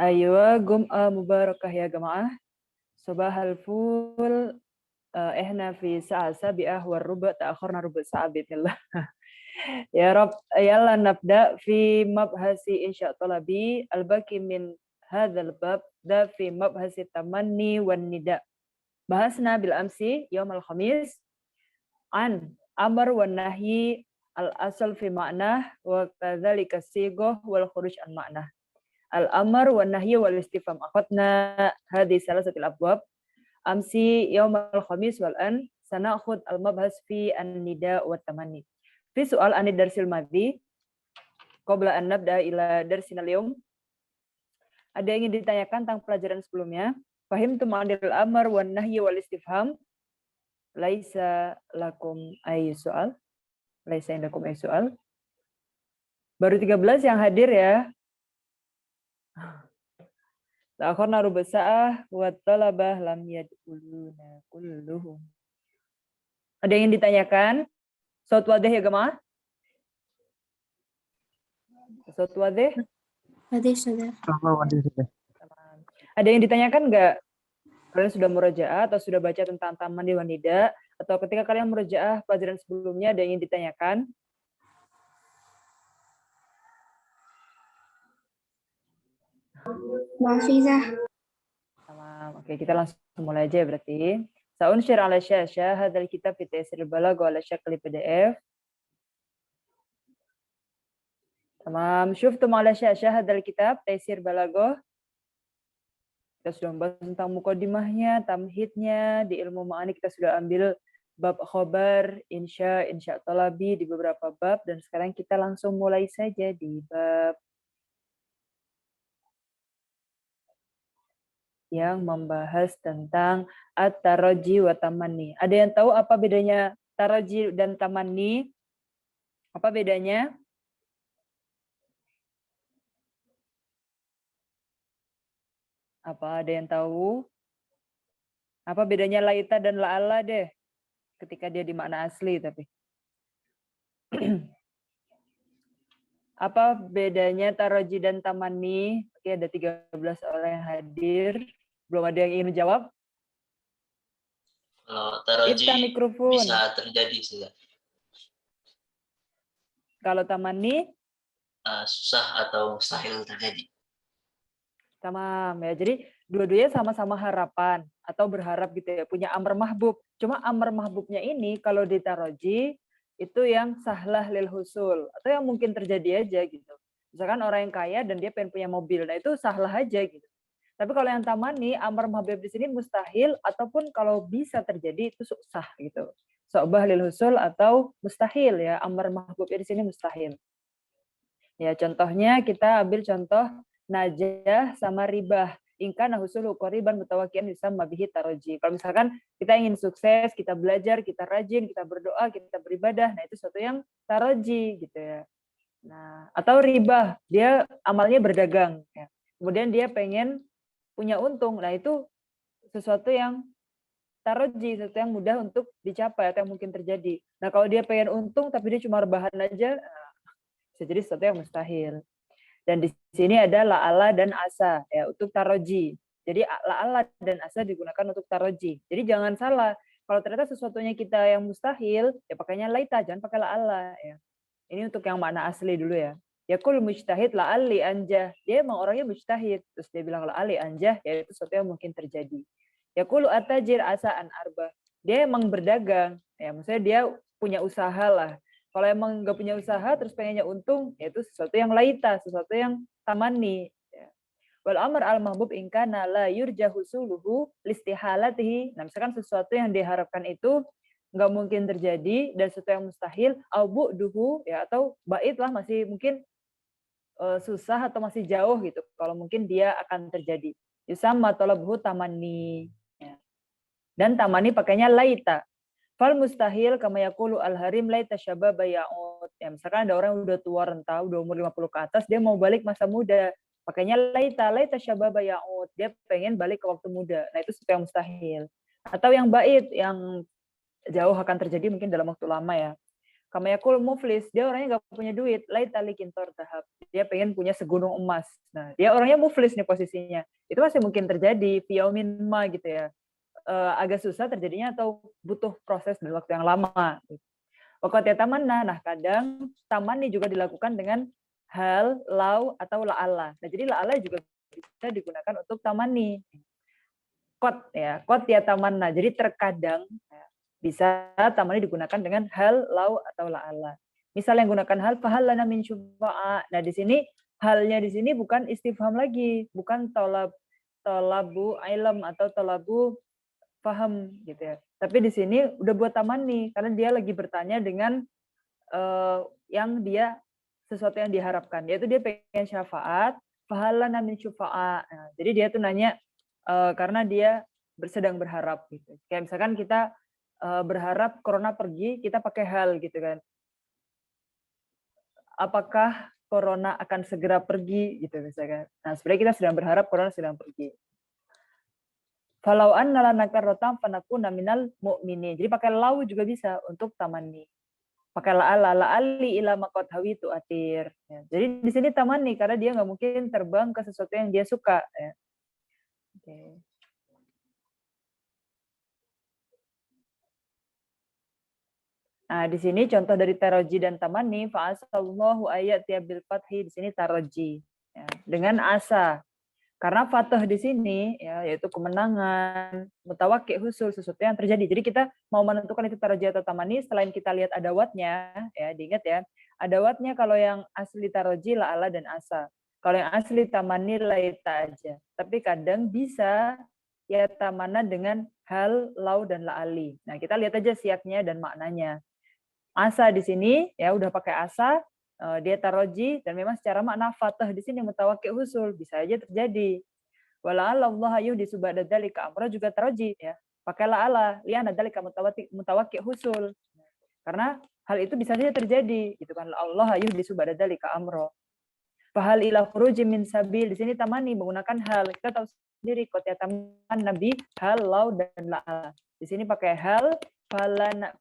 أيوة جمعة مباركة يا جماعة. صباح الفل. إحنا في الساعة 7:15 تأخرنا ربع ساعة بإذن الله. يا رب. يلا نبدأ في مبحث إنشاء طلبي الباقي من هذا الباب ده في مبحث التمني والنداء. بحثنا بالأمس يوم الخميس عن أمر والنهي الأصل في معناه وكذلك الصيغة والخروج عن معناه. الأمر والنهي والاستفهام أخذنا هذه ثلاثة الأبواب أمس يوم الخميس، والآن سنأخذ المبحث في النداء والتمني. في سؤال عن الدرس الماضي قبل أن نبدأ إلى درسنا اليوم. Ada yang ingin ditanyakan tentang pelajaran sebelumnya? Fahimtum anil amar wan nahyi wal istifham? Laisa lakum ay soal? Laisa indakum ay soal? Baru 13 yang hadir ya. Ta'akhirna rubu sa'ah wa talabah lam yadkhuluna kulluhum. Ada yang ingin ditanyakan? Saut wadih ya jemaah? Saut wadih? Wadih sudah. Ada yang ditanyakan nggak? Kalian sudah murojaah atau sudah baca tentang tamani wan nida? Atau ketika kalian murojaah pelajaran sebelumnya ada yang ingin ditanyakan? Mahfizah. Oke, kita langsung mulai aja berarti. Sa'unshir ala syasha hadzal kitab fi taysir balagh ala syakli PDF. Tamam, syuftum ala syasha hadzal kitab taysir balagh. Kita sudah membahas tentang mukadimahnya, tamhidnya, di ilmu ma'ani kita sudah ambil bab khobar, insya talabi di beberapa bab, dan sekarang kita langsung mulai saja di bab yang membahas tentang at-taraji wa tamanni. Ada yang tahu apa bedanya taraji dan tamanni? Apa bedanya? Apa ada yang tahu? Apa bedanya laita dan la'alla deh? Ketika dia di makna asli tapi. Apa bedanya taraji dan tamanni? Oke, ada 13 orang yang hadir. Belum ada yang ingin menjawab? Kalau taraji bisa terjadi sudah. Kalau tamanni? Susah atau mustahil terjadi. Tamam ya. Jadi dua-duanya sama-sama harapan atau berharap gitu ya, punya amr mahbub. Cuma amr mahbubnya ini kalau di taraji itu yang sahlah lil husul atau yang mungkin terjadi aja gitu. Misalkan orang yang kaya dan dia pengen punya mobil, nah itu sahlah aja gitu. Tapi kalau yang tamani, amr mahbub di sini mustahil ataupun kalau bisa terjadi itu sah gitu. So'bah lil husul atau mustahil ya, amr mahbubnya di sini mustahil. Ya contohnya kita ambil contoh najah sama ribah. Ingka nahusulu qoriban mutawakian bisa mabihi taroji. Kalau misalkan kita ingin sukses, kita belajar, kita rajin, kita berdoa, kita beribadah, nah itu sesuatu yang taroji gitu ya. Nah, atau ribah, dia amalnya berdagang. Ya. Kemudian dia pengen punya untung, nah itu sesuatu yang taroji, sesuatu yang mudah untuk dicapai atau yang mungkin terjadi. Nah kalau dia pengen untung tapi dia cuma rebahan aja, bisa jadi sesuatu yang mustahil. Dan di sini ada la'ala dan asa ya untuk taroji. Jadi la'ala dan asa digunakan untuk taroji. Jadi jangan salah. Kalau ternyata sesuatunya kita yang mustahil, ya pakainya laita, jangan pakai la'ala ya. Ini untuk yang makna asli dulu ya. Yaqul mujtahid la'alli anjah. Dia emang orangnya mujtahid. Terus dia bilang la'alli anjah, ya itu sesuatu yang mungkin terjadi. Yaqulu atajir asa an arba. Dia emang berdagang. Ya, maksudnya dia punya usaha lah. Kalau emang nggak punya usaha terus pengennya untung, ya itu sesuatu yang laita, sesuatu yang tamani. Wal amr al mahbub in kana la yurja husuluhu listihalatihi. Nah, misalkan sesuatu yang diharapkan itu nggak mungkin terjadi dan sesuatu yang mustahil, au bu'duhu ya atau bait lah masih mungkin susah atau masih jauh gitu. Kalau mungkin dia akan terjadi. Yusamma talabuhu tamanni. Ya. Dan tamani pakainya laita. Fal mustahil kama yaqulu al-harim laita syababa ya'ud. Ya, misalkan ada orang yang udah tua renta, udah umur 50 ke atas, dia mau balik masa muda. Pakainya laita syababa ya'ud. Dia pengen balik ke waktu muda. Nah, itu sesuatu yang mustahil. Atau yang bait, yang jauh akan terjadi mungkin dalam waktu lama ya. Kama yakul muflis, dia orangnya nggak punya duit. Laitali kintor tahap. Dia pengen punya segunung emas. Nah, dia orangnya muflis nih posisinya. Itu masih mungkin terjadi, fiyaumin ma gitu ya. Agak susah terjadinya atau butuh proses dan waktu yang lama. Waktu tamanna, nah kadang tamanni juga dilakukan dengan hal, lau, atau la'ala. Nah, jadi la'ala juga bisa digunakan untuk tamanni. Kot ya tamanna. Jadi terkadang bisa tamanni digunakan dengan hal, lau, atau la'ala. Misal yang gunakan hal, fahal lana min syufa'a. Nah, di sini halnya di sini bukan istifham lagi, bukan tolabu ilm atau tolabu paham gitu ya. Tapi di sini udah buat tamanni karena dia lagi bertanya dengan yang dia sesuatu yang diharapkan, yaitu dia pengen syafaat, fahal lana min syufa'a. Nah, jadi dia tuh nanya karena dia sedang berharap gitu. Kayak misalkan kita berharap corona pergi, kita pakai hal gitu kan. Apakah corona akan segera pergi gitu misalkan. Nah, sebenarnya kita sedang berharap corona sedang pergi. Falau anna lana karrotam fanakuna minal mu'minin. Jadi pakai lau juga bisa untuk tamanni. Pakai la'ali ila maqad hawitu atir. Ya. Jadi di sini tamanni karena dia nggak mungkin terbang ke sesuatu yang dia suka. Ya. Okay. Nah, di sini contoh dari taroji dan tamanni, fa'asallahu ayat bil fathi, di sini taroji. Ya, dengan asa. Karena fathah di sini ya yaitu kemenangan, mutawakki husul, sesuatu yang terjadi. Jadi kita mau menentukan itu taroji atau tamanni, selain kita lihat adawatnya, ya diingat ya, adawatnya kalau yang asli taroji la'ala dan asa. Kalau yang asli tamanni laita aja. Tapi kadang bisa ya tamana dengan hal, lau, dan la'ali. Nah, kita lihat aja siaknya dan maknanya. Asa di sini ya udah pakai asa, dia taroji dan memang secara makna fathah di sini mutawakki husul bisa aja terjadi. Wala'allahu yuhdisu ba'da dzalika amra juga taroji ya. Pakai la'ala li'anna dzalika mutawakki husul. Karena hal itu bisa saja terjadi gitu kan. Allah yuhdisu ba'da dzalika amra. Fahal ila khuruji min sabil, di sini tamani menggunakan hal. Kita tahu sendiri kota taman Nabi hal, lau, dan la'ala. Di sini pakai hal,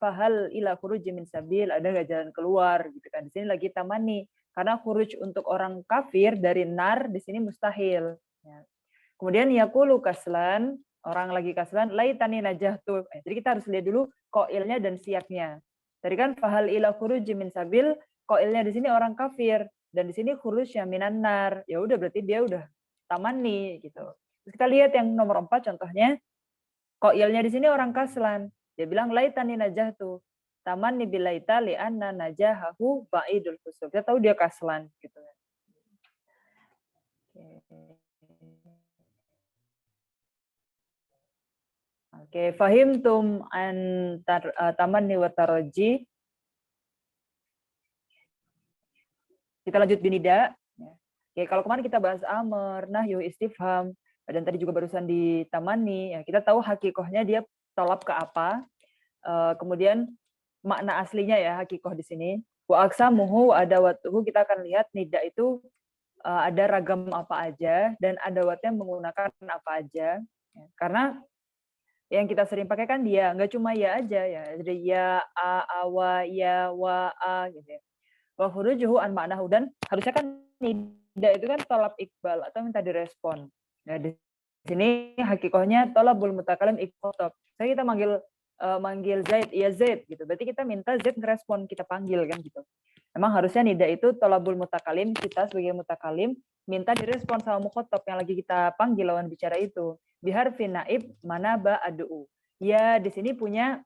fahal ila khuruji min sabil, ada nggak jalan keluar gitu kan. Di sini lagi tamani karena khuruj untuk orang kafir dari nar di sini mustahil. Ya. Kemudian yakulu kaslan, orang lagi kaslan, laitani najahtu. Jadi kita harus lihat dulu koilnya dan siaknya. Tadi kan fahal ila khuruji min sabil, koilnya di sini orang kafir dan di sini khurujnya minan nar. Ya udah berarti dia udah tamani gitu. Terus kita lihat yang nomor 4 contohnya. Koilnya di sini orang kaslan. Dia bilang laitani najahtu. Tamanni bilaita li'anna najahahu ba'idul husul. Kita tahu dia kaslan gitu. Oke, fahimtum an tamanni wa taraji. Kita lanjut binida. Oke, kalau kemarin kita bahas amr, nahyu, istifham, dan tadi juga barusan di tamani, ya kita tahu hakikohnya dia tolab ke apa. Kemudian makna aslinya ya hakikoh di sini. Wa aqsamuhu adawatuhu, kita akan lihat nida itu ada ragam apa aja dan adawatnya menggunakan apa aja. Ya, karena yang kita sering pakai kan dia, nggak cuma ya aja ya. Jadi ya, a, wa, ya, wa, a gitu ya. Wa khurujuhu an ma'nahu, dan harusnya kan nida itu kan tolab iqbal atau minta direspon. Nah, di sini hakikohnya tolabul mutakalim iqtob. Saya kita manggil Zaid, ya Zaid gitu. Berarti kita minta Zaid ngerespon, kita panggil kan gitu. Memang harusnya nida itu tolabul mutakalim, kita sebagai mutakalim minta direspon sama mukhotob yang lagi kita panggil lawan bicara itu. Biharfin naib manaba adu. Ya di sini punya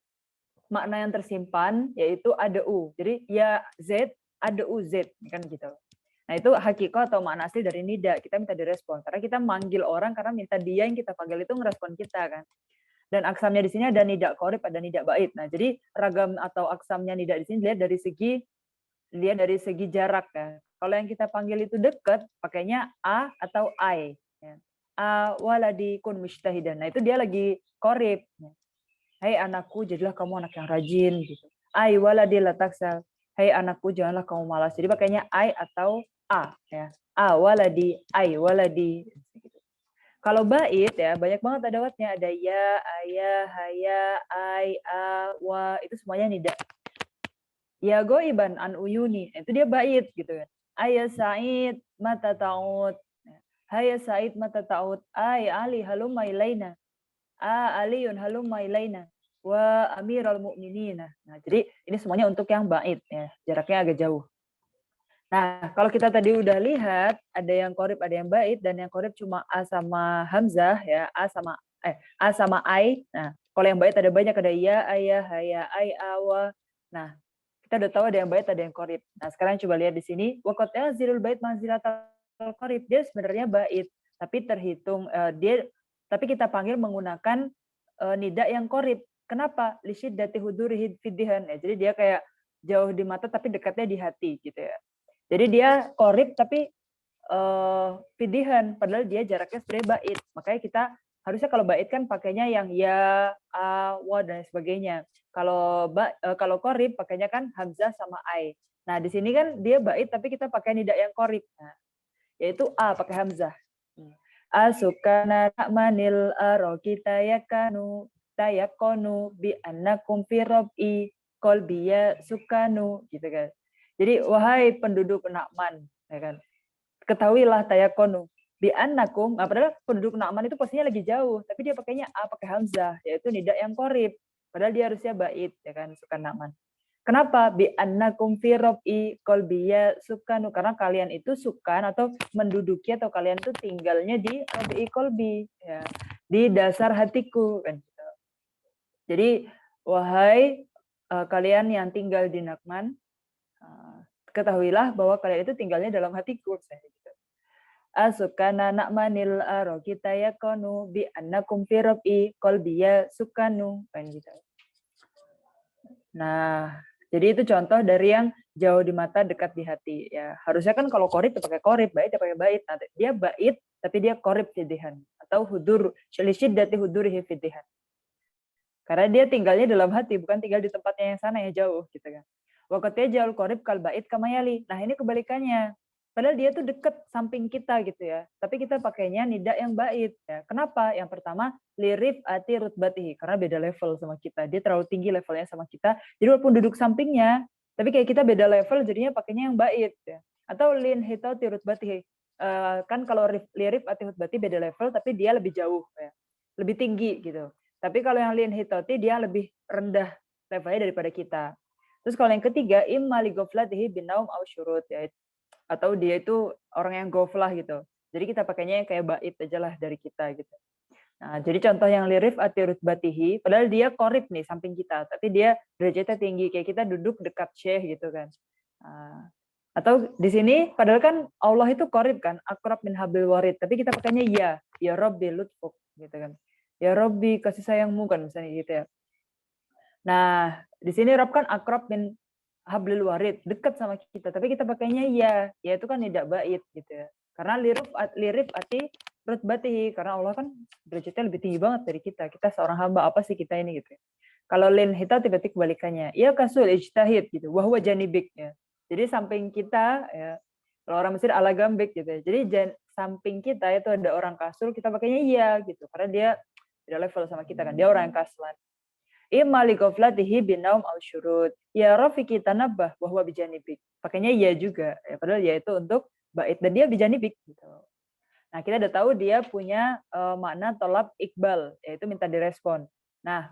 makna yang tersimpan yaitu adu. Jadi ya Z adu Z kan gitu. Nah, itu hakikoh atau makna asli dari nida. Kita minta direspon karena kita manggil orang karena minta dia yang kita panggil itu ngerespon kita kan. Dan aksamnya di sini ada nida qorib, ada nida bait. Nah, jadi ragam atau aksamnya nida di sini dilihat dari segi jarak ya. Kalau yang kita panggil itu dekat, pakainya a atau ai. Ya. A waladi kun mujtahidan. Nah, itu dia lagi qorib. Hai anakku, jadilah kamu anak yang rajin gitu. Ai waladi la taksal. Hai anakku, janganlah kamu malas. Jadi pakainya ai atau a ya. A waladi, ai waladi. Kalau bait ya banyak banget adawatnya, ada ya, ayah, haya, ai, a, wa, itu semuanya nida. Ya goiban an uyuni. Itu dia bait gitu kan. Ayya Sa'id mata ta'ud. Hayya Sa'id mata ta'ud. Ay Ali halumma ilaina. Aliyun halumma ilaina. Wa amiral mu'minina. Nah, jadi ini semuanya untuk yang bait ya. Jaraknya agak jauh. Nah, kalau kita tadi udah lihat ada yang qorib, ada yang bait, dan yang qorib cuma a sama hamzah ya, a sama ai. Nah, kalau yang bait ada banyak, ada ya, ayah, haya, ai, awa. Nah, kita udah tahu ada yang bait, ada yang qorib. Nah, sekarang coba lihat di sini, waqad zilul bait manzilatal qorib. Dia sebenarnya bait, tapi terhitung tapi kita panggil menggunakan nida yang qorib. Kenapa? Lisyiddati hudurihi fidihan. Ya, jadi dia kayak jauh di mata tapi dekatnya di hati gitu ya. Jadi dia qorib tapi fidihan, padahal dia jaraknya sebenarnya bait. Makanya kita harusnya kalau bait kan pakainya yang ya, a, wa dan sebagainya. Kalau qorib pakainya kan hamzah sama ai. Nah, di sini kan dia bait tapi kita pakai nida yang qorib. Nah, yaitu a pakai hamzah. Asukana manil aroki tayakonu bi annakum fi rob'i kolbiya sukanu gitu kan. Jadi wahai penduduk Nakman, ya kan, ketahuilah tayakonu bi annakum. Nah, padahal penduduk Nakman itu posisinya lagi jauh, tapi dia pakainya a pakai hamzah, yaitu nida yang qorib. Padahal dia harusnya bait, ya kan, sukan Nakman. Kenapa? Bi annakum fi rob'i kolbiya sukanu, karena kalian itu sukan atau menduduki atau kalian itu tinggalnya di rob'i kolbi, ya, di dasar hatiku kan. Jadi wahai kalian yang tinggal di Nakman, ketahuilah bahwa kalian itu tinggalnya dalam hatiku. Asukana nakmanil aroki tayakonu bi annakum fi rab'i qalbiya sukanu kan gitu. Nah, jadi itu contoh dari yang jauh di mata dekat di hati ya. Harusnya kan kalau qorib pakai qorib, bait ya pakai bait. Nah, dia bait tapi dia qorib fidihan atau hudur syidati hudurihi fidihan. Karena dia tinggalnya dalam hati, bukan tinggal di tempatnya yang sana ya jauh gitu kan. Waqatnya jauh qorib kal bait kamayali. Nah, ini kebalikannya. Padahal dia tuh deket samping kita gitu ya. Tapi kita pakainya nida yang bait ya. Kenapa? Yang pertama, lirif ati rutbatihi, karena beda level sama kita. Dia terlalu tinggi levelnya sama kita. Jadi walaupun duduk sampingnya, tapi kayak kita beda level jadinya pakainya yang bait ya. Atau lin hitati rutbatihi. Kan kalau lirif ati rutbati beda level tapi dia lebih jauh ya. Lebih tinggi gitu. Tapi kalau yang lin hitati dia lebih rendah levelnya daripada kita. Terus kalau yang ketiga, imma li ghaflatihi binaum au syurut, ya, atau dia itu orang yang ghaflah gitu. Jadi kita pakainya yang kayak bait aja lah dari kita gitu. Nah, jadi contoh yang lirif ati rutbatihi, padahal dia qorib nih samping kita, tapi dia derajatnya tinggi, kayak kita duduk dekat syekh gitu kan. Nah, atau di sini padahal kan Allah itu qorib kan, akrab min hablil warid, tapi kita pakainya ya Rabbi lutfuk gitu kan. Ya Rabbi kasih sayangmu kan misalnya gitu ya. Nah, di sini Rob kan akrab min hablil warid, dekat sama kita, tapi kita pakainya ya itu kan tidak bait gitu ya. Karena lirif ati rutbatihi, karena Allah kan derajatnya lebih tinggi banget dari kita. Kita seorang hamba, apa sih kita ini gitu ya. Kalau lin hita tiba-tiba kebalikannya. Ya kasul ijtahid gitu, wa huwa janibik ya. Jadi samping kita ya, kalau orang Mesir ala gambik gitu ya. Jadi samping kita itu ada orang kasul, kita pakainya iya gitu. Karena dia beda level sama kita kan, dia orang yang kaslan. Imma li ghaflatihi binaum au syurut. Ya rafiqi tanabbah wa huwa bijanibik. Pakainya ya juga. Ya, padahal ya itu untuk bait dan dia bijanibik gitu. Nah, kita udah tahu dia punya makna tolab iqbal, yaitu minta direspon. Nah,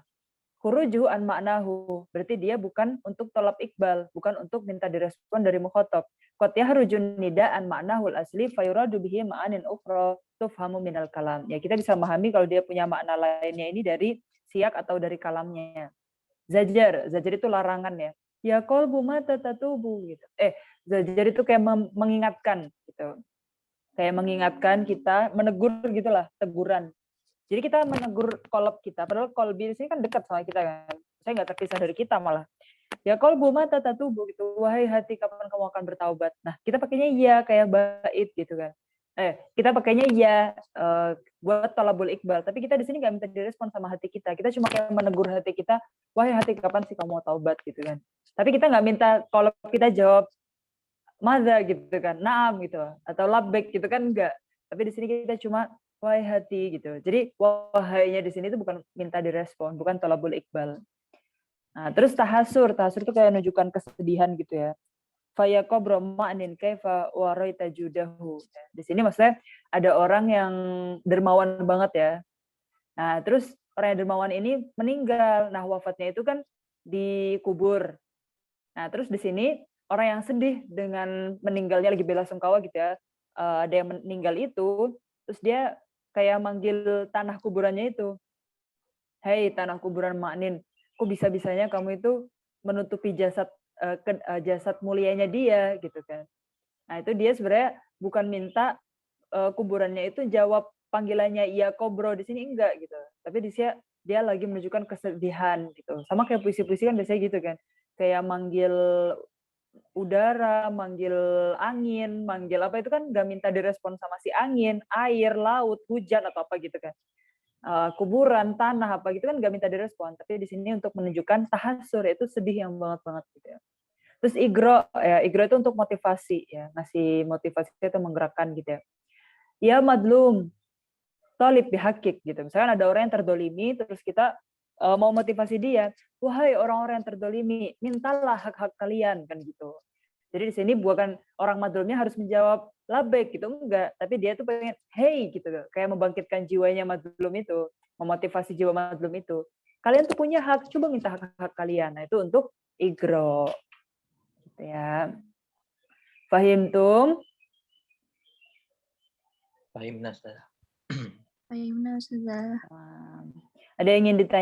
khurujuhu an maknahu, berarti dia bukan untuk tolab iqbal, bukan untuk minta direspon dari mukhatab. Qad yahrujun nida an maknahul asli fayuradu bihi ma'anin ukhra tufhamu minal kalam. Ya, kita bisa memahami kalau dia punya makna lainnya ini dari siak atau dari kalamnya. Zajar itu larangan ya. Ya qalbu mata tatubu gitu. Zajar itu kayak mengingatkan gitu. Kayak mengingatkan kita, menegur gitulah, teguran. Jadi kita menegur kolab kita, padahal kolbi di sini kan dekat sama kita kan. Saya nggak terpisah dari kita malah. Ya qalbu mata tatubu gitu. Wahai hati, kapan kamu akan bertaubat? Nah, kita pakainya ya kayak bait gitu kan. Kita pakainya ya buat talabul iqbal, tapi kita di sini nggak minta direspon sama hati kita. Kita cuma kayak menegur hati kita, wahai hati, kapan sih kamu mau taubat gitu kan. Tapi kita nggak minta kalau kita jawab madza gitu kan, naam gitu atau labbek gitu kan, enggak. Tapi di sini kita cuma wahai hati gitu. Jadi wahainya di sini itu bukan minta direspon, bukan talabul iqbal. Nah, terus tahasur itu kayak menunjukkan kesedihan gitu ya. Fayaqabra ma'nin kaifa waraita judahu. Di sini maksudnya ada orang yang dermawan banget ya. Nah, terus orang yang dermawan ini meninggal. Nah, wafatnya itu kan dikubur. Nah, terus di sini orang yang sedih dengan meninggalnya lagi belasungkawa gitu ya. Ada yang meninggal itu, terus dia kayak manggil tanah kuburannya itu. Hei, tanah kuburan Ma'nin, kok bisa-bisanya kamu itu menutupi jasad jasad mulianya dia gitu kan. Nah, itu dia sebenarnya bukan minta kuburannya itu jawab panggilannya iya kobro di sini enggak gitu. Tapi di sini dia lagi menunjukkan kesedihan gitu. Sama kayak puisi-puisi kan biasanya gitu kan. Kayak manggil udara, manggil angin, manggil apa itu kan nggak minta direspon sama si angin, air, laut, hujan atau apa gitu kan. Kuburan, tanah apa gitu kan nggak minta direspon. Tapi di sini untuk menunjukkan tahasur itu sedih yang banget gitu ya. Terus igro itu untuk motivasi ya, ngasih motivasi itu menggerakkan gitu ya. Ya madlum, tolib bihakik gitu. Misalkan ada orang yang terdolimi, terus kita mau motivasi dia, wahai orang-orang yang terdolimi, mintalah hak-hak kalian kan gitu. Jadi di sini bukan orang madlumnya harus menjawab labek gitu, enggak. Tapi dia tuh pengen, hey gitu, kayak membangkitkan jiwanya madlum itu, memotivasi jiwa madlum itu. Kalian tuh punya hak, coba minta hak-hak kalian. Nah itu untuk igro. Gitu ya. Fahimtum? Fahimna, Ustazah. Fahimna, Ustazah. Ada yang ingin ditanya?